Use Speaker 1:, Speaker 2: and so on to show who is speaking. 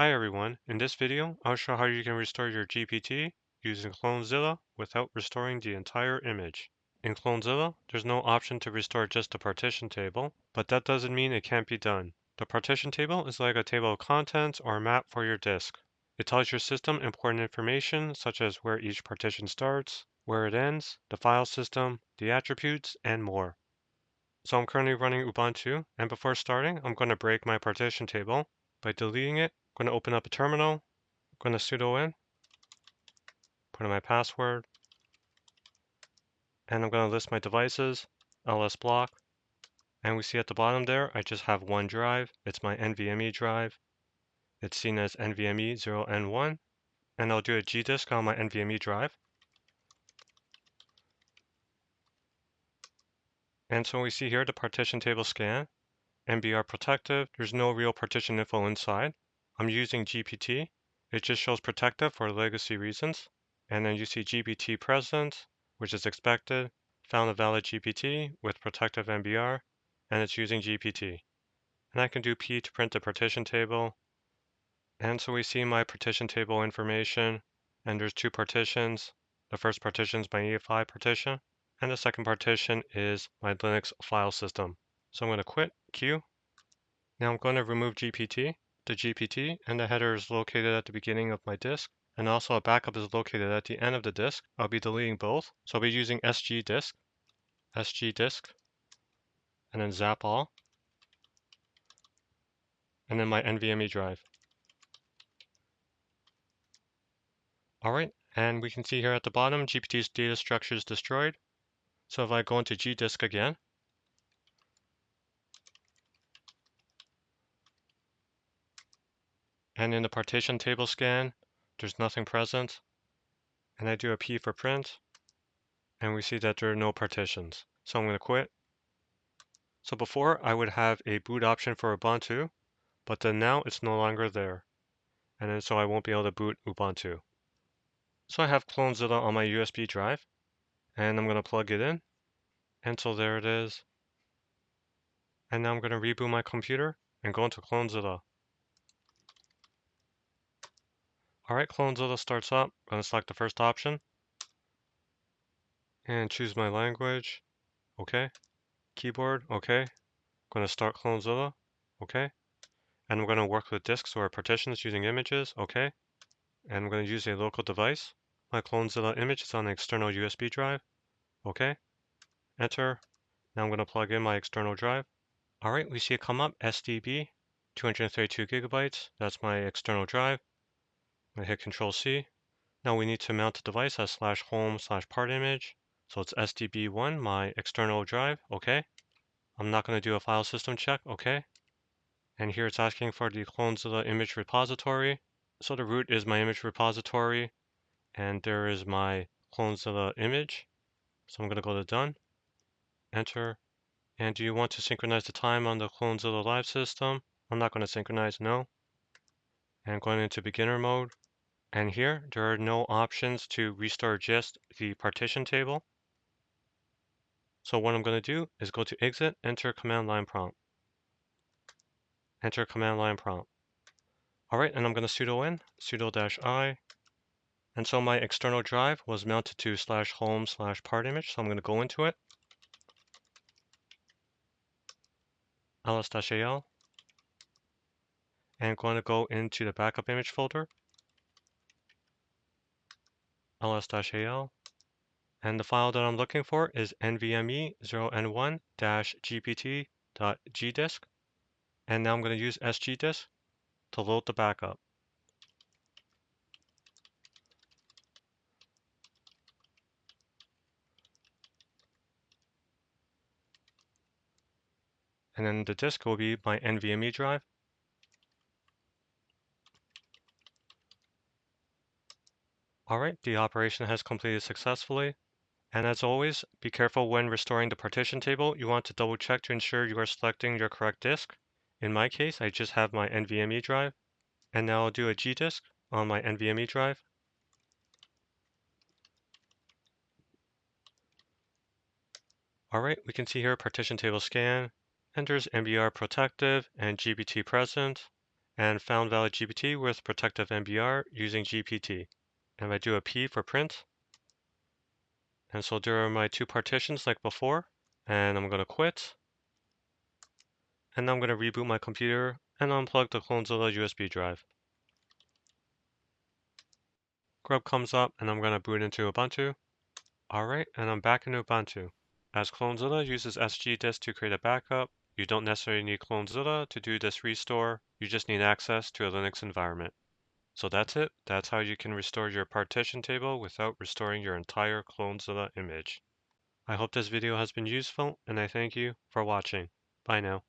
Speaker 1: Hi everyone, in this video I'll show how you can restore your GPT using Clonezilla without restoring the entire image. In Clonezilla, there's no option to restore just the partition table, but that doesn't mean it can't be done. The partition table is like a table of contents or a map for your disk. It tells your system important information such as where each partition starts, where it ends, the file system, the attributes, and more. So I'm currently running Ubuntu, and before starting, I'm going to break my partition table by deleting it. I'm going to open up a terminal. I'm going to sudo in, put in my password, and I'm going to list my devices, ls block, and we see at the bottom there, I just have one drive. It's my NVMe drive. It's seen as NVMe 0N1, and I'll do a gdisk on my NVMe drive. And so we see here the partition table scan, MBR protective. There's no real partition info inside. I'm using GPT. It just shows protective for legacy reasons. And then you see GPT present, which is expected, found a valid GPT with protective MBR, and it's using GPT. And I can do P to print the partition table. And so we see my partition table information, and there's two partitions. The first partition is my EFI partition, and the second partition is my Linux file system. So I'm going to quit Q. Now I'm going to remove GPT. The GPT and the header is located at the beginning of my disk, and also a backup is located at the end of the disk. I'll be deleting both, so I'll be using sgdisk, and then zap all, and then my NVMe drive. Alright, and we can see here at the bottom, GPT's data structure is destroyed. So if I go into gdisk again, and in the partition table scan, there's nothing present, and I do a P for print, and we see that there are no partitions. So I'm going to quit. So before I would have a boot option for Ubuntu, but then now it's no longer there. And then so I won't be able to boot Ubuntu. So I have Clonezilla on my USB drive, and I'm going to plug it in. And so there it is. And now I'm going to reboot my computer and go into Clonezilla. Alright, Clonezilla starts up. I'm going to select the first option and choose my language. Okay. Keyboard. Okay. Going to start Clonezilla. Okay. And I'm going to work with disks or partitions using images. Okay. And I'm going to use a local device. My Clonezilla image is on an external USB drive. Okay. Enter. Now I'm going to plug in my external drive. Alright, we see it come up, SDB, 232 gigabytes. That's my external drive. I'm going to hit Control C. Now we need to mount the device as /home/part image. So it's SDB1, my external drive. Okay. I'm not going to do a file system check. Okay. And here it's asking for the Clonezilla image repository. So the root is my image repository, and there is my Clonezilla image. So I'm going to go to Done, Enter. And do you want to synchronize the time on the Clonezilla live system? I'm not going to synchronize, no. And going into beginner mode. And here, there are no options to restore just the partition table. So what I'm going to do is go to exit, enter command line prompt. Enter command line prompt. All right, and I'm going to sudo in, sudo-i. And so my external drive was mounted to /home/part image. So I'm going to go into it. ls-al. And going to go into the backup image folder. ls-al. And the file that I'm looking for is NVMe 0n1-gpt.gdisk. And now I'm going to use sgdisk to load the backup. And then the disk will be my NVMe drive. Alright, the operation has completed successfully. And as always, be careful when restoring the partition table. You want to double check to ensure you are selecting your correct disk. In my case, I just have my NVMe drive. And now I'll do a gdisk on my NVMe drive. Alright, we can see here partition table scan, and there's MBR protective and GPT present, and found valid GPT with protective MBR using GPT. And I do a P for print. And so there are my two partitions like before. And I'm going to quit. And I'm going to reboot my computer and unplug the Clonezilla USB drive. Grub comes up and I'm going to boot into Ubuntu. Alright, and I'm back in Ubuntu. As Clonezilla uses SGDisk to create a backup, you don't necessarily need Clonezilla to do this restore, you just need access to a Linux environment. So that's it. That's how you can restore your partition table without restoring your entire Clonezilla image. I hope this video has been useful, and I thank you for watching. Bye now.